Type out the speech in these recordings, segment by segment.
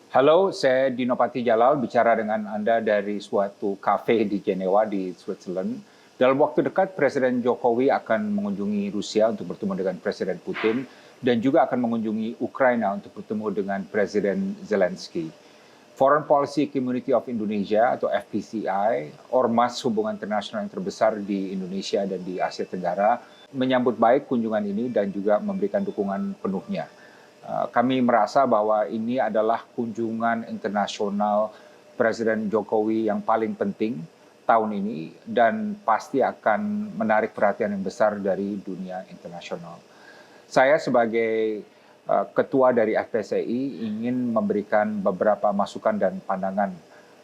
Halo, saya Dino Patijalal bicara dengan Anda dari suatu kafe di Jenewa di Switzerland. Dalam waktu dekat, Presiden Jokowi akan mengunjungi Rusia untuk bertemu dengan Presiden Putin dan juga akan mengunjungi Ukraina untuk bertemu dengan Presiden Zelensky. Foreign Policy Community of Indonesia atau FPCI, ormas hubungan internasional yang terbesar di Indonesia dan di Asia Tenggara, menyambut baik kunjungan ini dan juga memberikan dukungan penuhnya. Kami merasa bahwa ini adalah kunjungan internasional Presiden Jokowi yang paling penting tahun ini dan pasti akan menarik perhatian yang besar dari dunia internasional. Saya sebagai ketua dari FPCI ingin memberikan beberapa masukan dan pandangan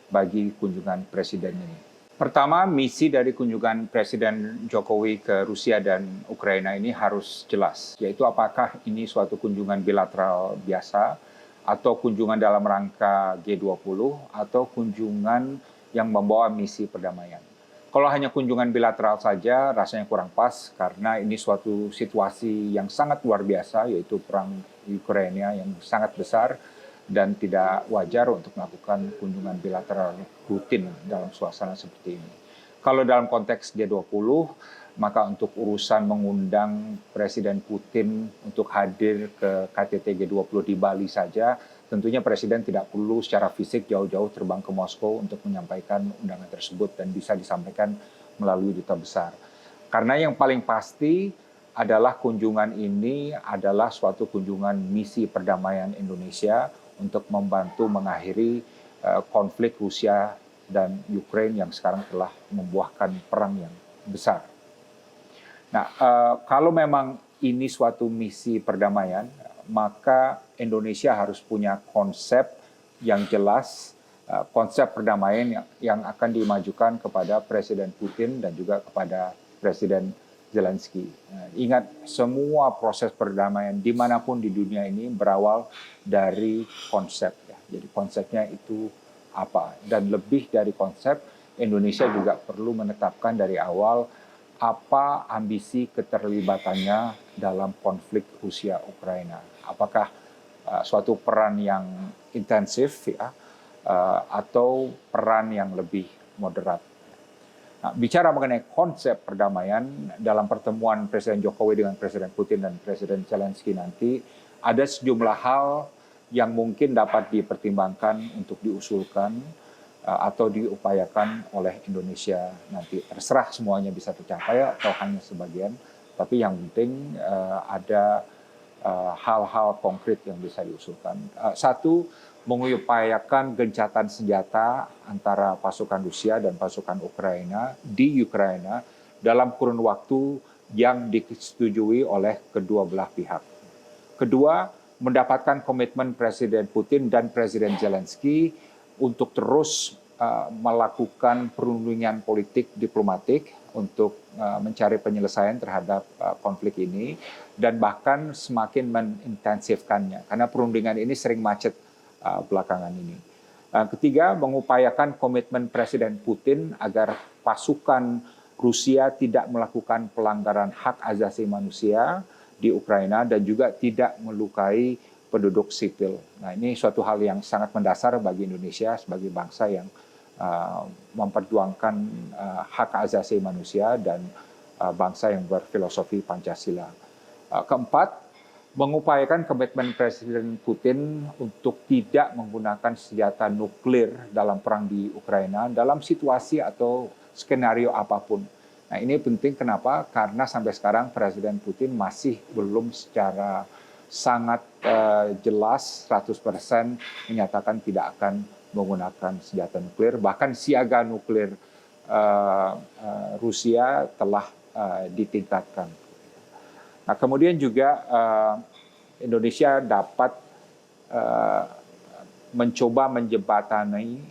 bagi kunjungan Presiden ini. Pertama, misi dari kunjungan Presiden Jokowi ke Rusia dan Ukraina ini harus jelas, yaitu apakah ini suatu kunjungan bilateral biasa, atau kunjungan dalam rangka G20, atau kunjungan yang membawa misi perdamaian. Kalau hanya kunjungan bilateral saja, rasanya kurang pas, karena ini suatu situasi yang sangat luar biasa, yaitu perang Ukraina yang sangat besar, dan tidak wajar untuk melakukan kunjungan bilateral rutin dalam suasana seperti ini. Kalau dalam konteks G20, maka untuk urusan mengundang Presiden Putin untuk hadir ke KTT G20 di Bali saja, tentunya Presiden tidak perlu secara fisik jauh-jauh terbang ke Moskow untuk menyampaikan undangan tersebut dan bisa disampaikan melalui duta besar. Karena yang paling pasti adalah kunjungan ini adalah suatu kunjungan misi perdamaian Indonesia untuk membantu mengakhiri konflik Rusia dan Ukraina yang sekarang telah membuahkan perang yang besar. Nah, kalau memang ini suatu misi perdamaian, maka Indonesia harus punya konsep yang jelas, konsep perdamaian yang akan dimajukan kepada Presiden Putin dan juga kepada Presiden Zelensky. Ingat, semua proses perdamaian dimanapun di dunia ini berawal dari konsep. Ya. Jadi konsepnya itu apa? Dan lebih dari konsep, Indonesia juga perlu menetapkan dari awal apa ambisi keterlibatannya dalam konflik Rusia-Ukraina. Apakah suatu peran yang intensif ya, atau peran yang lebih moderat. Nah, bicara mengenai konsep perdamaian dalam pertemuan Presiden Jokowi dengan Presiden Putin dan Presiden Zelensky nanti, ada sejumlah hal yang mungkin dapat dipertimbangkan untuk diusulkan atau diupayakan oleh Indonesia nanti. Terserah semuanya bisa tercapai atau hanya sebagian, tapi yang penting ada hal-hal konkret yang bisa diusulkan. Satu, mengupayakan gencatan senjata antara pasukan Rusia dan pasukan Ukraina di Ukraina dalam kurun waktu yang disetujui oleh kedua belah pihak. Kedua, mendapatkan komitmen Presiden Putin dan Presiden Zelensky untuk terus melakukan perundingan politik diplomatik untuk mencari penyelesaian terhadap konflik ini dan bahkan semakin mengintensifkannya karena perundingan ini sering macet belakangan ini. Ketiga, mengupayakan komitmen Presiden Putin agar pasukan Rusia tidak melakukan pelanggaran hak asasi manusia di Ukraina dan juga tidak melukai penduduk sipil. Nah, ini suatu hal yang sangat mendasar bagi Indonesia sebagai bangsa yang memperjuangkan hak asasi manusia dan bangsa yang berfilosofi Pancasila. Keempat, mengupayakan komitmen Presiden Putin untuk tidak menggunakan senjata nuklir dalam perang di Ukraina dalam situasi atau skenario apapun. Nah, ini penting kenapa? Karena sampai sekarang Presiden Putin masih belum secara sangat jelas 100% menyatakan tidak akan menggunakan senjata nuklir. Bahkan siaga nuklir Rusia telah ditingkatkan. Nah, kemudian juga Indonesia dapat mencoba menjembatani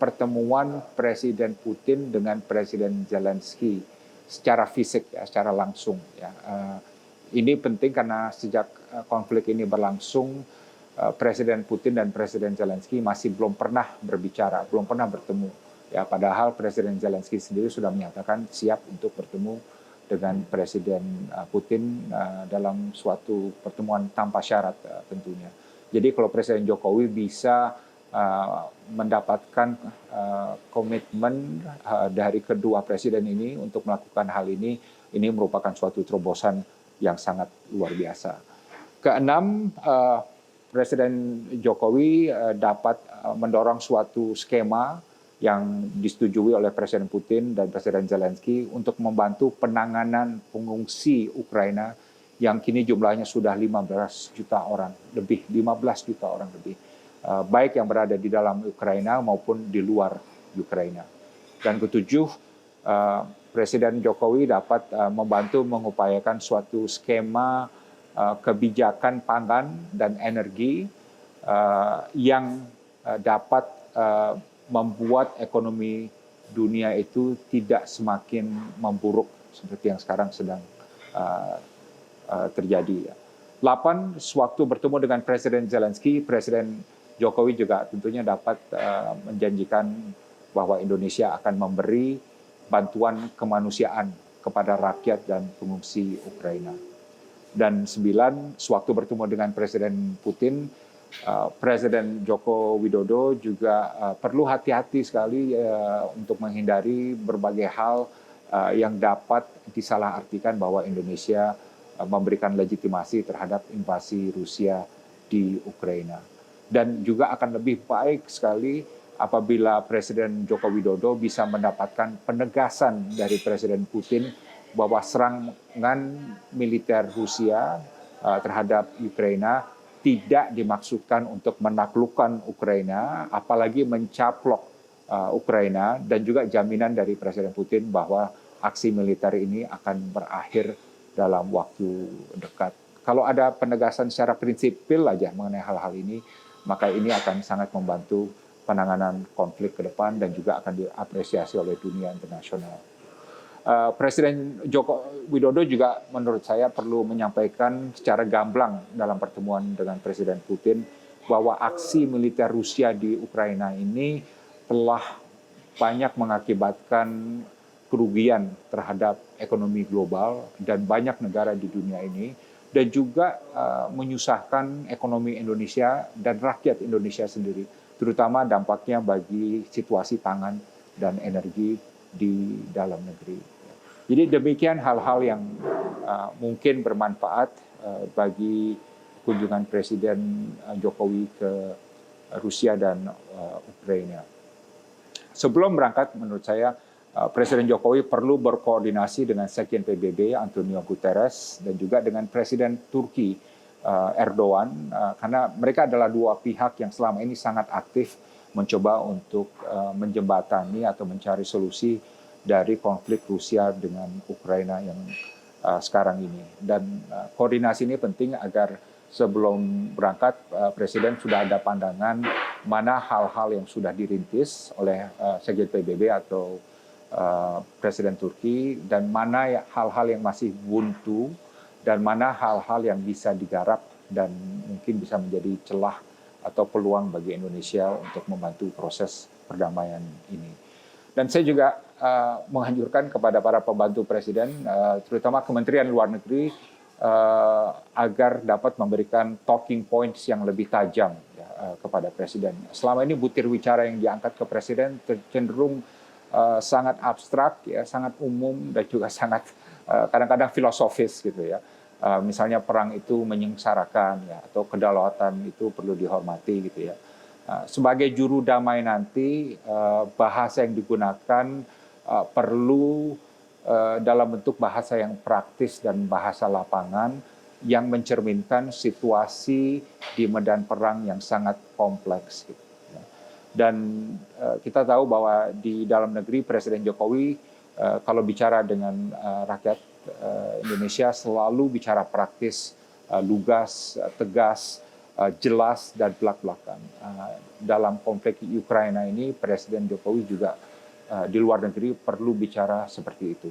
pertemuan Presiden Putin dengan Presiden Zelensky secara fisik, ya, secara langsung. Ya. Ini penting karena sejak konflik ini berlangsung, Presiden Putin dan Presiden Zelensky masih belum pernah berbicara, belum pernah bertemu. Ya, padahal Presiden Zelensky sendiri sudah menyatakan siap untuk bertemu dengan Presiden Putin dalam suatu pertemuan tanpa syarat tentunya. Jadi kalau Presiden Jokowi bisa mendapatkan komitmen dari kedua presiden ini untuk melakukan hal ini merupakan suatu terobosan yang sangat luar biasa. Keenam, Presiden Jokowi dapat mendorong suatu skema yang disetujui oleh Presiden Putin dan Presiden Zelensky untuk membantu penanganan pengungsi Ukraina yang kini jumlahnya sudah 15 juta orang lebih, baik yang berada di dalam Ukraina maupun di luar Ukraina. Dan ketujuh, Presiden Jokowi dapat membantu mengupayakan suatu skema kebijakan pangan dan energi yang dapat membuat ekonomi dunia itu tidak semakin memburuk seperti yang sekarang sedang terjadi. 8, sewaktu bertemu dengan Presiden Zelensky, Presiden Jokowi juga tentunya dapat menjanjikan bahwa Indonesia akan memberi bantuan kemanusiaan kepada rakyat dan pengungsi Ukraina. Dan 9, sewaktu bertemu dengan Presiden Putin, Presiden Joko Widodo juga perlu hati-hati sekali untuk menghindari berbagai hal yang dapat disalahartikan bahwa Indonesia memberikan legitimasi terhadap invasi Rusia di Ukraina. Dan juga akan lebih baik sekali apabila Presiden Joko Widodo bisa mendapatkan penegasan dari Presiden Putin bahwa serangan militer Rusia terhadap Ukraina tidak dimaksudkan untuk menaklukkan Ukraina, apalagi mencaplok Ukraina, dan juga jaminan dari Presiden Putin bahwa aksi militer ini akan berakhir dalam waktu dekat. Kalau ada penegasan secara prinsipil aja mengenai hal-hal ini, maka ini akan sangat membantu penanganan konflik ke depan dan juga akan diapresiasi oleh dunia internasional. Presiden Joko Widodo juga menurut saya perlu menyampaikan secara gamblang dalam pertemuan dengan Presiden Putin bahwa aksi militer Rusia di Ukraina ini telah banyak mengakibatkan kerugian terhadap ekonomi global dan banyak negara di dunia ini, dan juga menyusahkan ekonomi Indonesia dan rakyat Indonesia sendiri, terutama dampaknya bagi situasi pangan dan energi di dalam negeri. Jadi demikian hal-hal yang mungkin bermanfaat bagi kunjungan Presiden Jokowi ke Rusia dan Ukraina. Sebelum berangkat, menurut saya Presiden Jokowi perlu berkoordinasi dengan Sekjen PBB Antonio Guterres dan juga dengan Presiden Turki Erdogan, karena mereka adalah dua pihak yang selama ini sangat aktif mencoba untuk menjembatani atau mencari solusi dari konflik Rusia dengan Ukraina yang sekarang ini. Dan koordinasi ini penting agar sebelum berangkat Presiden sudah ada pandangan mana hal-hal yang sudah dirintis oleh Sekjen PBB atau Presiden Turki, dan mana hal-hal yang masih buntu, dan mana hal-hal yang bisa digarap dan mungkin bisa menjadi celah atau peluang bagi Indonesia untuk membantu proses perdamaian ini. Dan saya juga menganjurkan kepada para pembantu Presiden, terutama Kementerian Luar Negeri, agar dapat memberikan talking points yang lebih tajam kepada Presiden. Selama ini butir bicara yang diangkat ke Presiden cenderung sangat abstrak, sangat umum, dan juga sangat kadang-kadang filosofis gitu ya. Misalnya perang itu menyengsarakan, atau kedaulatan itu perlu dihormati gitu ya. Sebagai juru damai nanti, bahasa yang digunakan perlu dalam bentuk bahasa yang praktis dan bahasa lapangan yang mencerminkan situasi di medan perang yang sangat kompleks. Dan kita tahu bahwa di dalam negeri Presiden Jokowi kalau bicara dengan rakyat Indonesia selalu bicara praktis, lugas, tegas, jelas, dan belak-belakan. Dalam konflik Ukraina ini, Presiden Jokowi juga di luar negeri perlu bicara seperti itu.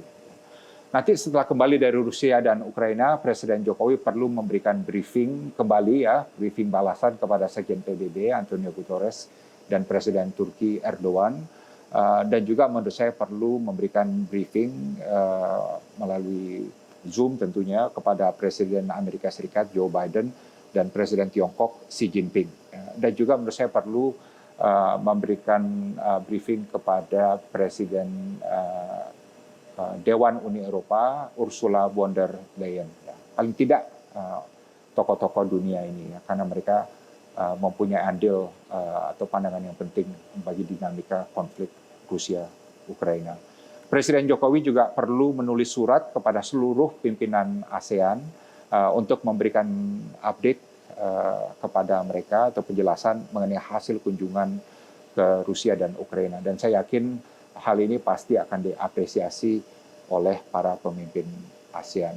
Nanti setelah kembali dari Rusia dan Ukraina, Presiden Jokowi perlu memberikan briefing kembali briefing balasan kepada Sekjen PBB Antonio Guterres dan Presiden Turki Erdogan, dan juga menurut saya perlu memberikan briefing melalui Zoom tentunya kepada Presiden Amerika Serikat Joe Biden dan Presiden Tiongkok Xi Jinping. Dan juga menurut saya perlu memberikan briefing kepada Presiden Dewan Uni Eropa Ursula von der Leyen. Paling tidak tokoh-tokoh dunia ini, karena mereka mempunyai andil atau pandangan yang penting bagi dinamika konflik Rusia-Ukraina. Presiden Jokowi juga perlu menulis surat kepada seluruh pimpinan ASEAN untuk memberikan update kepada mereka atau penjelasan mengenai hasil kunjungan ke Rusia dan Ukraina. Dan saya yakin hal ini pasti akan diapresiasi oleh para pemimpin ASEAN.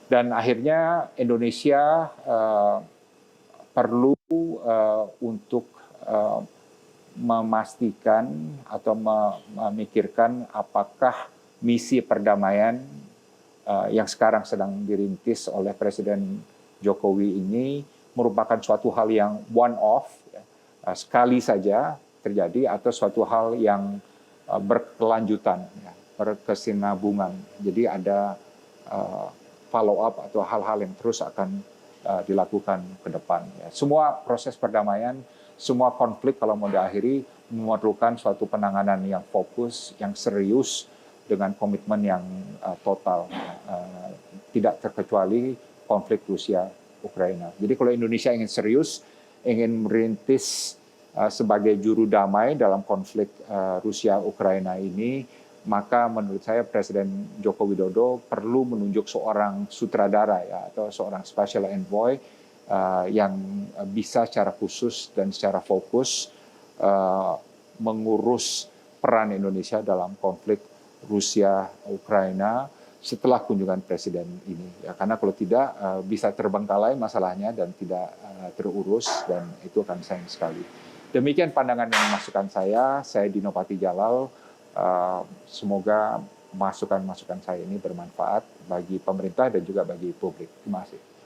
Dan akhirnya Indonesia perlu untuk memastikan atau memikirkan apakah misi perdamaian yang sekarang sedang dirintis oleh Presiden Jokowi ini merupakan suatu hal yang one-off, sekali saja terjadi, atau suatu hal yang berkelanjutan, berkesinambungan. Jadi ada follow-up atau hal-hal yang terus akan dilakukan ke depan. Semua proses perdamaian, semua konflik kalau mau diakhiri memerlukan suatu penanganan yang fokus, yang serius, dengan komitmen yang total. Tidak terkecuali konflik Rusia-Ukraina. Jadi kalau Indonesia ingin serius, ingin merintis sebagai juru damai dalam konflik Rusia-Ukraina ini, maka menurut saya Presiden Joko Widodo perlu menunjuk seorang sutradara atau seorang special envoy yang bisa secara khusus dan secara fokus mengurus peran Indonesia dalam konflik Rusia-Ukraina setelah kunjungan Presiden ini. Karena kalau tidak bisa terbengkalai masalahnya dan tidak terurus, dan itu akan sayang sekali. Demikian pandangan dan masukan saya Dino Patijalal. Semoga masukan-masukan saya ini bermanfaat bagi pemerintah dan juga bagi publik. Terima kasih.